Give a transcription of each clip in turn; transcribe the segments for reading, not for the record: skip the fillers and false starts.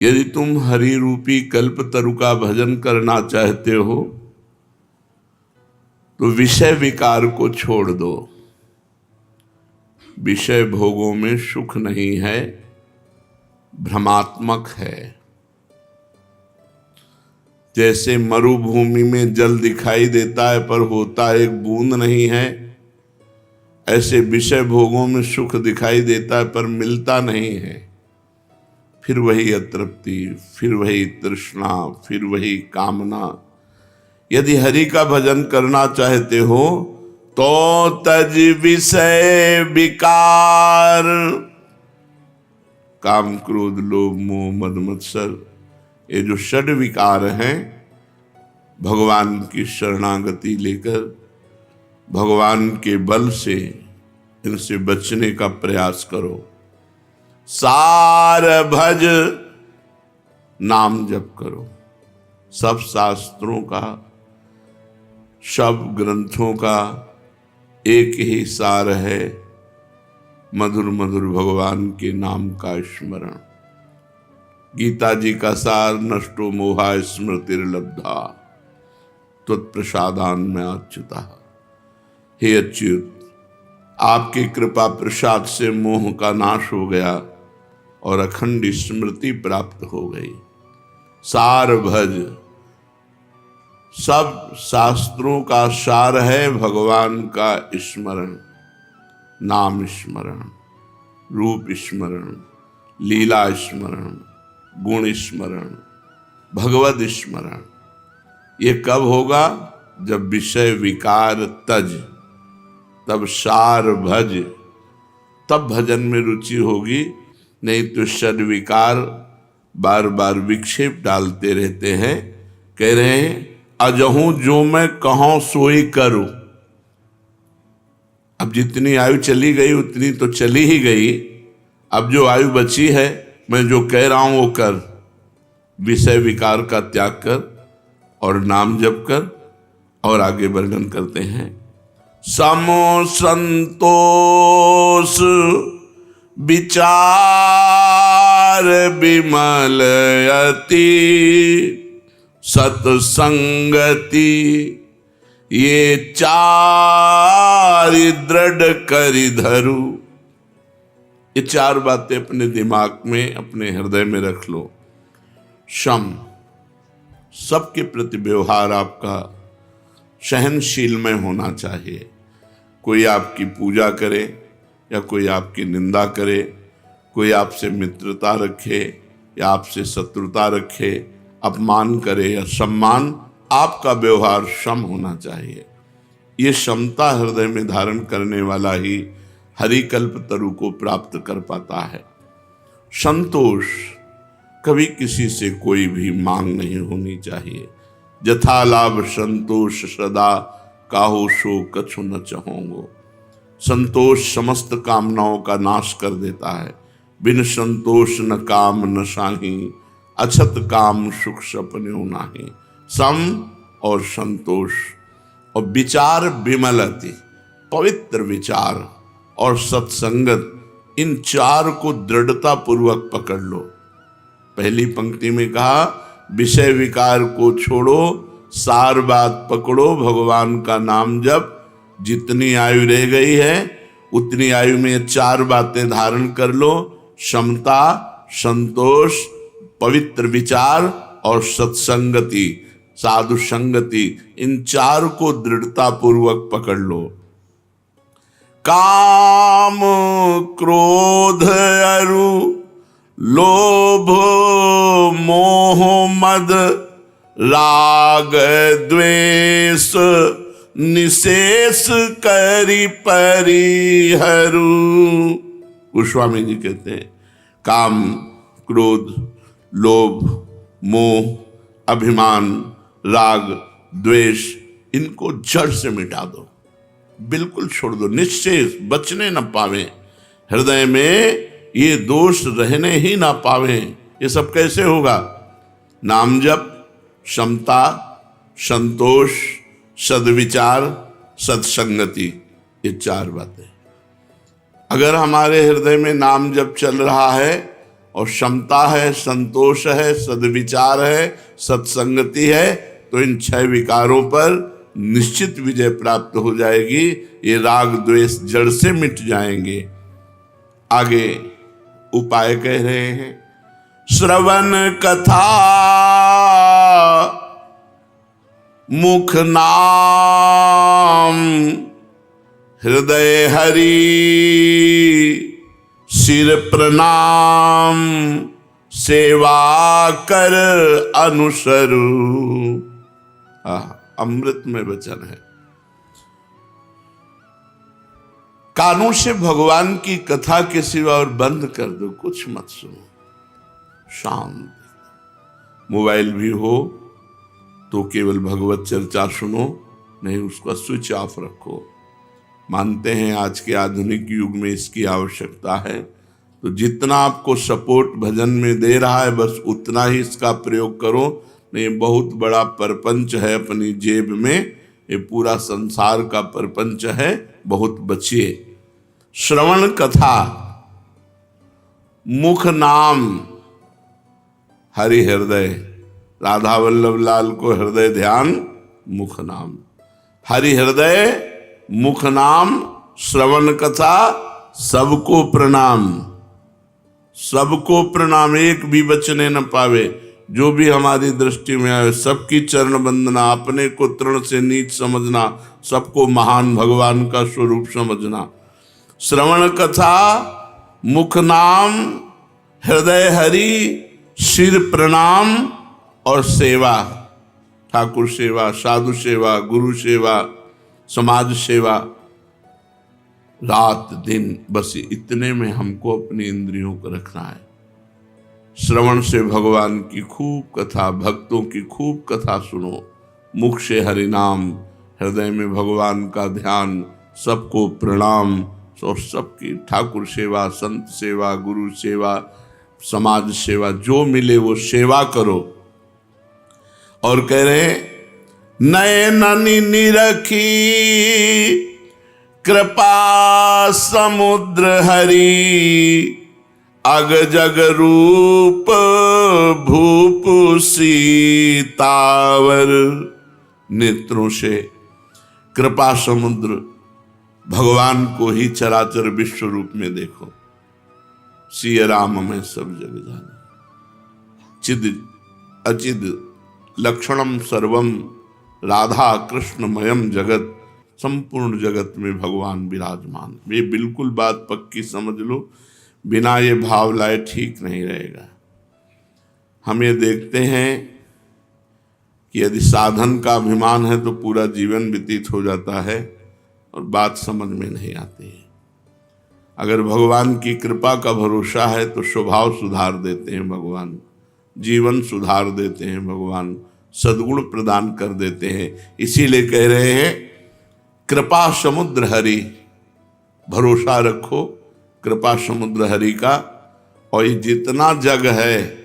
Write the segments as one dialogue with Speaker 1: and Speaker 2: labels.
Speaker 1: यदि तुम हरि रूपी कल्प तरु का भजन करना चाहते हो तो विषय विकार को छोड़ दो। विषय भोगों में सुख नहीं है, भ्रमात्मक है। जैसे मरुभूमि में जल दिखाई देता है पर होता एक बूंद नहीं है, ऐसे विषय भोगों में सुख दिखाई देता है पर मिलता नहीं है। फिर वही अतृप्ति, फिर वही तृष्णा, फिर वही कामना। यदि हरि का भजन करना चाहते हो तो तज विषय विकार, काम क्रोध लोभ मोह मद मत्सर, ये जो षड विकार हैं, भगवान की शरणागति लेकर भगवान के बल से इनसे बचने का प्रयास करो। सार भज, नाम जप करो। सब शास्त्रों का, सब ग्रंथों का एक ही सार है, मधुर मधुर भगवान के नाम का स्मरण। गीता जी का सार, नष्टो मोहा स्मृतिर्लब्धा त्वत्प्रसादान में अच्युता। हे अच्युत, आपकी कृपा प्रसाद से मोह का नाश हो गया और अखंड स्मृति प्राप्त हो गई। सार भज, सब शास्त्रों का सार है भगवान का स्मरण। नाम स्मरण, रूप स्मरण, लीला स्मरण, गुण स्मरण, भगवद स्मरण। ये कब होगा? जब विषय विकार तज, तब सार भज, तब भजन में रुचि होगी। नहीं तो षड विकार बार बार विक्षेप डालते रहते हैं। कह रहे हैं अजहूं जो मैं कहूं सोई करूं। अब जितनी आयु चली गई उतनी तो चली ही गई, अब जो आयु बची है मैं जो कह रहा हूं वो कर। विषय विकार का त्याग कर और नाम जप कर। और आगे वर्णन करते हैं, समो संतोष विचार विमल अति, सत्संगति ये चार दृढ़ करि धरु। ये चार बातें अपने दिमाग में, अपने हृदय में रख लो। शम, सबके प्रति व्यवहार आपका सहनशील में होना चाहिए। कोई आपकी पूजा करे या कोई आपकी निंदा करे, कोई आपसे मित्रता रखे या आपसे शत्रुता रखे, अपमान करे या सम्मान, आपका व्यवहार सम होना चाहिए। ये क्षमता हृदय में धारण करने वाला ही हरिकल्प तरु को प्राप्त कर पाता है। संतोष, कभी किसी से कोई भी मांग नहीं होनी चाहिए। जथा लाभ संतोष सदा, काहू सो कछु न चाहोगो। संतोष समस्त कामनाओं का नाश कर देता है। बिन संतोष न काम न साही, अछत काम सुख सपने नाही। सम और संतोष और विचार विमलति, पवित्र विचार और सत्संगत, इन चार को दृढ़ता पूर्वक पकड़ लो। पहली पंक्ति में कहा विषय विकार को छोड़ो, सार बात पकड़ो, भगवान का नाम जप। जितनी आयु रह गई है उतनी आयु में चार बातें धारण कर लो। क्षमता, संतोष, पवित्र विचार और सत्संगति, साधु संगति, इन चार को दृढ़ता पूर्वक पकड़ लो। काम क्रोध अरु लोभ मोह मद राग द्वेष, निशेष करि परिहरु। गोस्वामी जी कहते हैं काम क्रोध लोभ मोह अभिमान राग द्वेष, इनको जड़ से मिटा दो, बिल्कुल छोड़ दो, निश्चेष, बचने न पावे। हृदय में ये दोष रहने ही ना पावे। ये सब कैसे होगा? नाम जप, क्षमता, संतोष, सद्विचार, सत्संगति, ये चार बातें। अगर हमारे हृदय में नाम जप चल रहा है और क्षमता है, संतोष है, सद्विचार है, सत्संगति है, तो इन 6 विकारों पर निश्चित विजय प्राप्त हो जाएगी। ये राग द्वेष जड़ से मिट जाएंगे। आगे उपाय कह रहे हैं, श्रवण कथा मुख नाम हृदय हरि सिर प्रणाम सेवा कर अनुसरू। अमृत में वचन है। कानों से भगवान की कथा के सिवा और बंद कर दो, कुछ मत सुनो, शांत। मोबाइल भी हो तो केवल भगवत चर्चा सुनो, नहीं उसका स्विच ऑफ रखो। मानते हैं आज के आधुनिक युग में इसकी आवश्यकता है, तो जितना आपको सपोर्ट भजन में दे रहा है बस उतना ही इसका प्रयोग करो। नहीं, बहुत बड़ा परपंच है अपनी जेब में, ये पूरा संसार का परपंच है, बहुत बचिए। श्रवण कथा, मुख नाम हरि हृदय, राधा वल्लभ लाल को हृदय ध्यान, मुख नाम हरि हृदय, मुख नाम, श्रवण कथा, सबको प्रणाम, सबको प्रणाम, एक भी बचने न पावे। जो भी हमारी दृष्टि में आए सबकी चरण वंदना, अपने को तृण से नीच समझना, सबको महान भगवान का स्वरूप समझना। श्रवण कथा, मुख नाम, हृदय हरि, सिर प्रणाम और सेवा, ठाकुर सेवा, साधु सेवा, गुरु सेवा, समाज सेवा, रात दिन, बस इतने में हमको अपनी इंद्रियों को रखना है। श्रवण से भगवान की खूब कथा, भक्तों की खूब कथा सुनो, मुख से हरि नाम, हृदय में भगवान का ध्यान, सबको प्रणाम और सबकी ठाकुर सेवा, संत सेवा, गुरु सेवा, समाज सेवा, जो मिले वो सेवा करो। और कह रहे नयननि निरखी कृपा समुद्र हरि, अग जग रूप भूप सीतावर। नेत्रों से कृपा समुद्र भगवान को ही चराचर विश्व रूप में देखो। सिय राम में सब जग जाने, चिद अचिद लक्षणम सर्वम, राधा कृष्णमयम जगत, संपूर्ण जगत में भगवान विराजमान। ये बिल्कुल बात पक्की समझ लो, बिना ये भाव लाए ठीक नहीं रहेगा। हम ये देखते हैं कि यदि साधन का अभिमान है तो पूरा जीवन व्यतीत हो जाता है और बात समझ में नहीं आती है। अगर भगवान की कृपा का भरोसा है तो स्वभाव सुधार देते हैं भगवान, जीवन सुधार देते हैं भगवान, सद्गुण प्रदान कर देते हैं। इसीलिए कह रहे हैं कृपा समुद्र हरि, भरोसा रखो कृपा समुद्र हरि का। और ये जितना जग है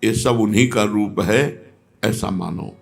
Speaker 1: ये सब उन्हीं का रूप है, ऐसा मानो।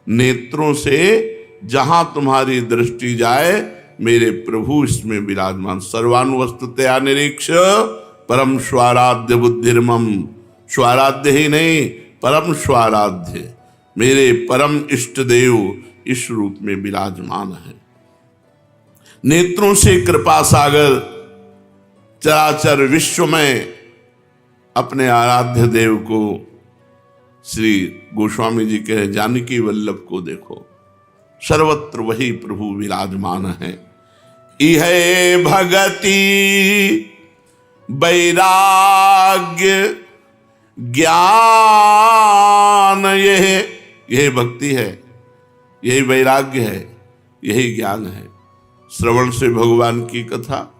Speaker 1: नेत्रों से जहां तुम्हारी दृष्टि जाए मेरे प्रभु इसमें विराजमान। सर्वानुवस्तुतया निरीक्ष परम स्वाराध्य बुद्धिर्मम, स्वाराध्य ही नहीं परम स्वाराध्य, मेरे परम इष्ट देव इस रूप में विराजमान है। नेत्रों से कृपा सागर चराचर विश्व में अपने आराध्य देव को, श्री गोस्वामी जी कहे जानकी वल्लभ को देखो, सर्वत्र वही प्रभु विराजमान है। इह भगति वैराग्य ज्ञान, यह भक्ति है, यही वैराग्य है, यही ज्ञान है। श्रवण से भगवान की कथा,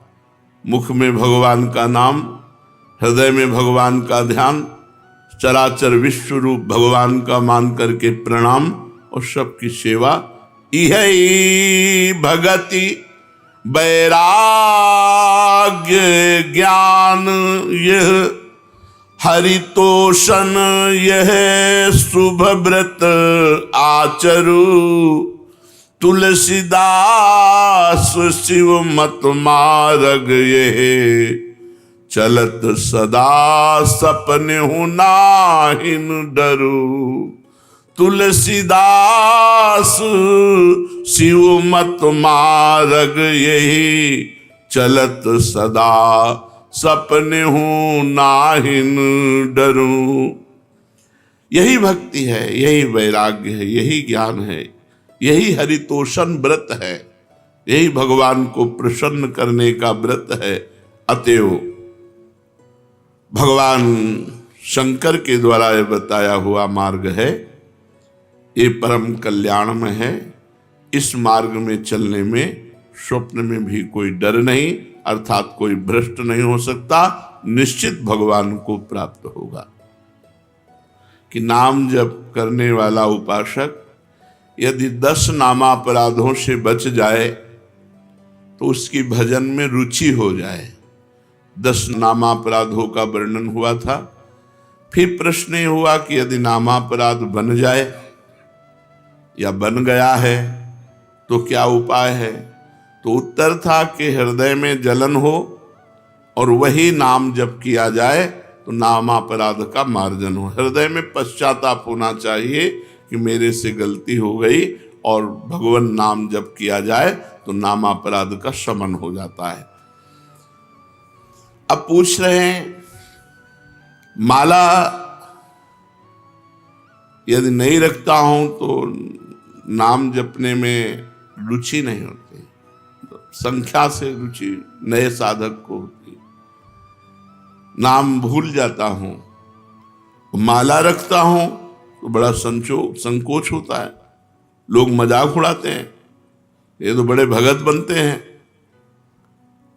Speaker 1: मुख में भगवान का नाम, हृदय में भगवान का ध्यान, चराचर विश्व रूप भगवान का मान करके प्रणाम और सबकी सेवा। इह भगति वैराग्य ज्ञान, यह हरितोषण, यह शुभ व्रत आचरु, तुलसीदास शिव मत मार्ग, यह चलत सदा सपने हूं नाहिन डरू। तुलसीदास शिव मत मार्ग यही, चलत सदा सपने हूं नाहिन डरूं। यही भक्ति है, यही वैराग्य है, यही ज्ञान है, यही हरितोषण व्रत है, यही भगवान को प्रसन्न करने का व्रत है। अतएव भगवान शंकर के द्वारा यह बताया हुआ मार्ग है, ये परम कल्याण में है। इस मार्ग में चलने में स्वप्न में भी कोई डर नहीं, अर्थात कोई भ्रष्ट नहीं हो सकता, निश्चित भगवान को प्राप्त होगा। कि नाम जप करने वाला उपासक यदि 10 नामापराधों से बच जाए तो उसकी भजन में रुचि हो जाए। 10 नामापराधों का वर्णन हुआ था। फिर प्रश्न ये हुआ कि यदि नामापराध बन जाए या बन गया है तो क्या उपाय है। तो उत्तर था कि हृदय में जलन हो और वही नाम जप किया जाए तो नामापराध का मार्जन हो। हृदय में पश्चाताप होना चाहिए कि मेरे से गलती हो गई, और भगवान नाम जप किया जाए तो नामापराध का शमन हो जाता है। अब पूछ रहे हैं, माला यदि नहीं रखता हूं तो नाम जपने में रुचि नहीं होती, संख्या से रुचि नए साधक को होती, नाम भूल जाता हूं। माला रखता हूं तो बड़ा संकोच होता है, लोग मजाक उड़ाते हैं, ये तो बड़े भगत बनते हैं,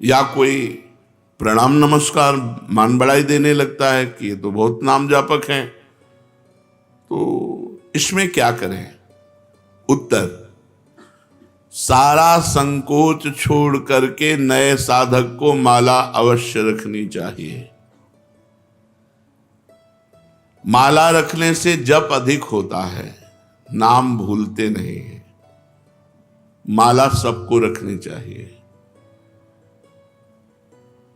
Speaker 1: या कोई प्रणाम नमस्कार मान बढ़ाई देने लगता है कि ये तो बहुत नाम जापक हैं। तो इसमें क्या करें। उत्तर, सारा संकोच छोड़ करके नए साधक को माला अवश्य रखनी चाहिए। माला रखने से जप अधिक होता है, नाम भूलते नहीं है। माला सबको रखनी चाहिए।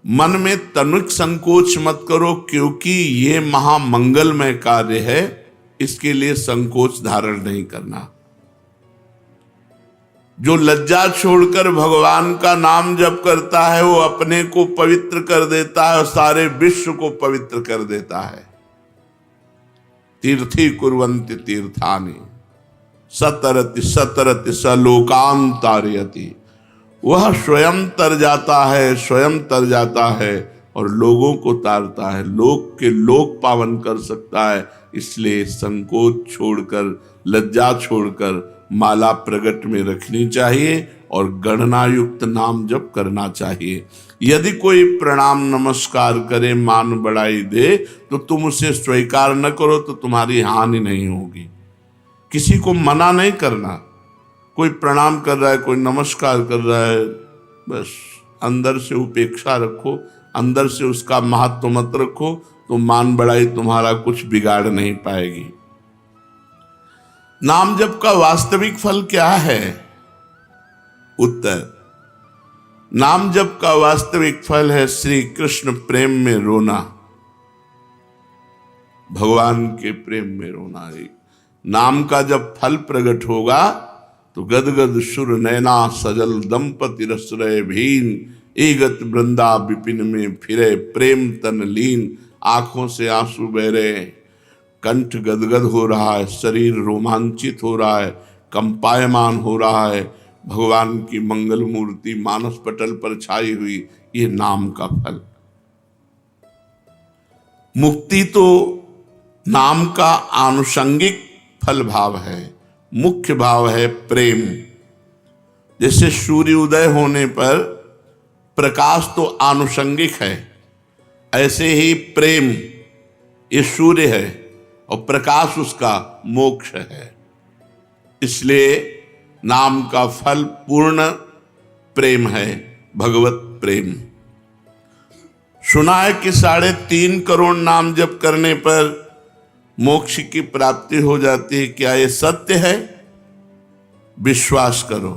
Speaker 1: मन में तनिक संकोच मत करो, क्योंकि ये महामंगलमय कार्य है, इसके लिए संकोच धारण नहीं करना। जो लज्जा छोड़कर भगवान का नाम जप करता है वो अपने को पवित्र कर देता है और सारे विश्व को पवित्र कर देता है। तीर्थी कुर्वन्ति तीर्थानि सतरति सतरति सलोकान तारयति। वह स्वयं तर जाता है, स्वयं तर जाता है और लोगों को तारता है, लोक के लोक पावन कर सकता है। इसलिए संकोच छोड़कर, लज्जा छोड़कर माला प्रगट में रखनी चाहिए और गणना युक्त नाम जप करना चाहिए। यदि कोई प्रणाम नमस्कार करे, मान बढ़ाई दे, तो तुम उसे स्वीकार न करो तो तुम्हारी हानि नहीं होगी। किसी को मना नहीं करना। कोई प्रणाम कर रहा है, कोई नमस्कार कर रहा है, बस अंदर से उपेक्षा रखो, अंदर से उसका महत्व मत रखो, तो मान बढ़ाई तुम्हारा कुछ बिगाड़ नहीं पाएगी। नाम जप का वास्तविक फल क्या है। उत्तर, नाम जप का वास्तविक फल है श्री कृष्ण प्रेम में रोना, भगवान के प्रेम में रोना। नाम का जब फल प्रकट होगा तो गदगद सुर नैना सजल दंपति रसरय भीन, एगत वृंदा विपिन में फिरे प्रेम तन लीन। आंखों से आंसू बह रहे हैं, कंठ गदगद हो रहा है, शरीर रोमांचित हो रहा है, कंपायमान हो रहा है। भगवान की मंगल मूर्ति मानस पटल पर छाई हुई, ये नाम का फल। मुक्ति तो नाम का आनुषंगिक फल भाव है, मुख्य भाव है प्रेम। जैसे सूर्य उदय होने पर प्रकाश तो आनुषंगिक है, ऐसे ही प्रेम ये सूर्य है और प्रकाश उसका मोक्ष है। इसलिए नाम का फल पूर्ण प्रेम है, भगवत प्रेम। सुना है कि 3.5 करोड़ नाम जप करने पर मोक्ष की प्राप्ति हो जाती है। क्या ये सत्य है? विश्वास करो,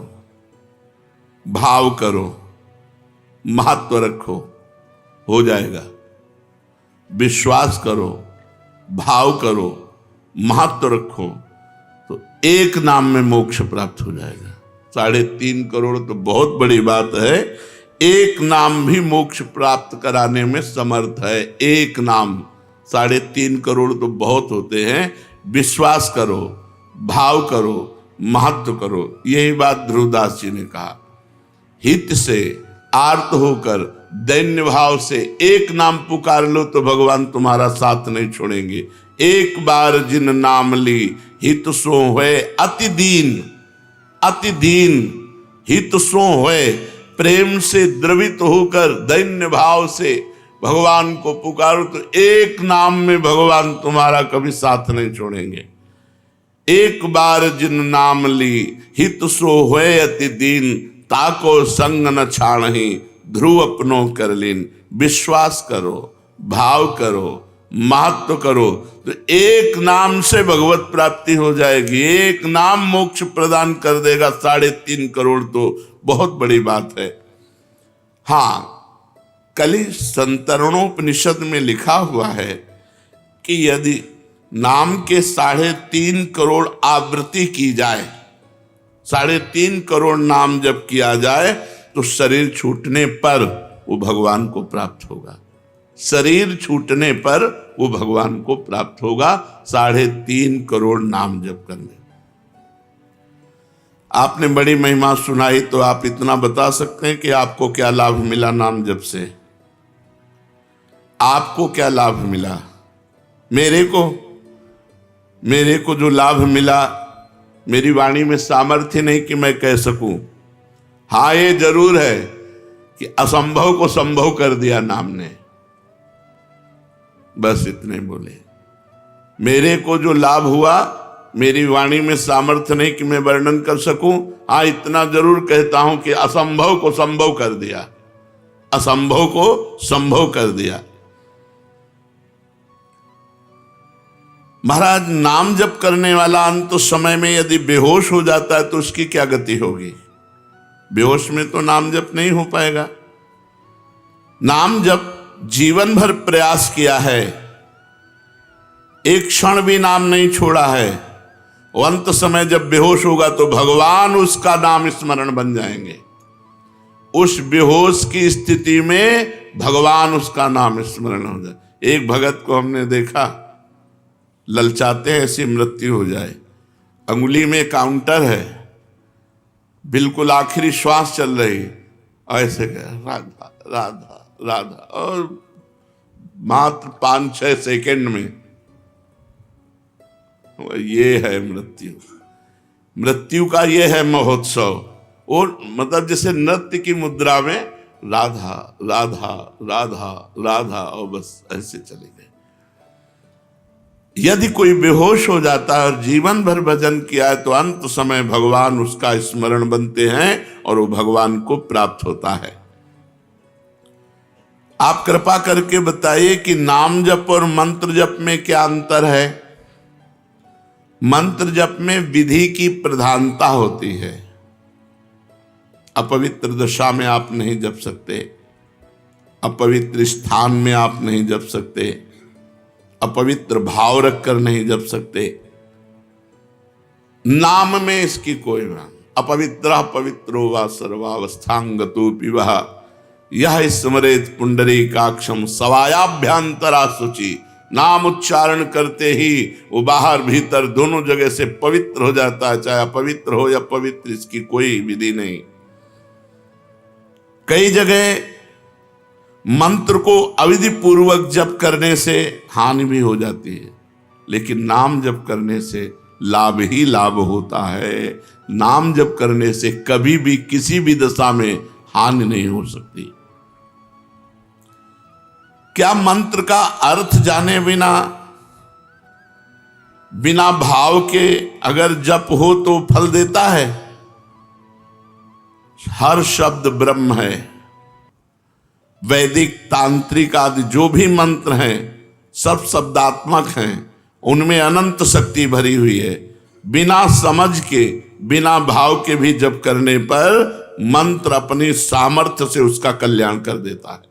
Speaker 1: भाव करो, महत्व रखो, हो जाएगा। विश्वास करो, भाव करो, महत्व रखो, तो एक नाम में मोक्ष प्राप्त हो जाएगा। 3.5 करोड़ तो बहुत बड़ी बात है। एक नाम भी मोक्ष प्राप्त कराने में समर्थ है। एक नाम, 3.5 करोड़ तो बहुत होते हैं। विश्वास करो, भाव करो, महत्व करो। यही बात ध्रुवदास जी ने कहा। हित से, आर्त होकर, दैन्य भाव से एक नाम पुकार लो तो भगवान तुम्हारा साथ नहीं छोड़ेंगे। एक बार जिन नाम ली, हित सो होए अति दीन। अति दीन, हित सो होए, प्रेम से द्रवित होकर दैन्य भाव से भगवान को पुकारो तो एक नाम में भगवान तुम्हारा कभी साथ नहीं छोड़ेंगे। एक बार जिन नाम ली, हित सो होए अति दीन, ताको संग न छाणहि, ध्रुव अपनो कर लीन। विश्वास करो, भाव करो, महत्व करो, तो एक नाम से भगवत प्राप्ति हो जाएगी। एक नाम मोक्ष प्रदान कर देगा। 3.5 करोड़ तो बहुत बड़ी बात है। हाँ, कलि संतरणोपनिषद में लिखा हुआ है कि यदि नाम के 3.5 करोड़ आवृत्ति की जाए, 3.5 करोड़ नाम जब किया जाए तो शरीर छूटने पर वो भगवान को प्राप्त होगा। शरीर छूटने पर वो भगवान को प्राप्त होगा 3.5 करोड़ नाम जप करने। आपने बड़ी महिमा सुनाई, तो आप इतना बता सकते हैं कि आपको क्या लाभ मिला नाम जप से? आपको क्या लाभ मिला? मेरे को जो लाभ मिला, मेरी वाणी में सामर्थ्य नहीं कि मैं कह सकूं। हाँ, ये जरूर है कि असंभव को संभव कर दिया नाम ने। बस इतने बोले। मेरे को जो लाभ हुआ, मेरी वाणी में सामर्थ्य नहीं कि मैं वर्णन कर सकूं। हाँ, इतना जरूर कहता हूं कि असंभव को संभव कर दिया। असंभव को संभव कर दिया। महाराज, नाम जप करने वाला अंत समय में यदि बेहोश हो जाता है तो उसकी क्या गति होगी? बेहोश में तो नाम जप नहीं हो पाएगा। नाम जप जीवन भर प्रयास किया है, एक क्षण भी नाम नहीं छोड़ा है, अंत समय जब बेहोश होगा तो भगवान उसका नाम स्मरण बन जाएंगे। उस बेहोश की स्थिति में भगवान उसका नाम स्मरण हो जाए। एक भगत को हमने देखा, ललचाते हैं ऐसी मृत्यु हो जाए, अंगुली में काउंटर है, बिल्कुल आखिरी श्वास चल रही, ऐसे राधा राधा राधा, और मात्र 5-6 सेकंड में ये है मृत्यु। मृत्यु का ये है महोत्सव। और मतलब जैसे नृत्य की मुद्रा में राधा राधा राधा राधा, और बस ऐसे चले गए। यदि कोई बेहोश हो जाता है और जीवन भर भजन किया है तो अंत समय भगवान उसका स्मरण बनते हैं और वो भगवान को प्राप्त होता है। आप कृपा करके बताइए कि नाम जप और मंत्र जप में क्या अंतर है? मंत्र जप में विधि की प्रधानता होती है। अपवित्र दशा में आप नहीं जप सकते, अपवित्र स्थान में आप नहीं जप सकते, अपवित्र भाव रखकर नहीं जप सकते। नाम में इसकी कोई बात। अपवित्र पवित्रो वा सर्वावस्थांगतो पिवः यह स्मरेत पुंडरीकाक्षम सवायाभ्यंतरा शुचि। नाम उच्चारण करते ही वो बाहर भीतर दोनों जगह से पवित्र हो जाता है, चाहे अपवित्र हो या पवित्र, इसकी कोई विधि नहीं। कई जगह मंत्र को अविधि पूर्वक जप करने से हानि भी हो जाती है, लेकिन नाम जप करने से लाभ ही लाभ होता है। नाम जप करने से कभी भी किसी भी दशा में हानि नहीं हो सकती। क्या मंत्र का अर्थ जाने बिना भाव के अगर जप हो तो फल देता है? हर शब्द ब्रह्म है। वैदिक, तांत्रिक आदि जो भी मंत्र हैं सब शब्दात्मक हैं, उनमें अनंत शक्ति भरी हुई है। बिना समझ के, बिना भाव के भी जप करने पर मंत्र अपनी सामर्थ्य से उसका कल्याण कर देता है।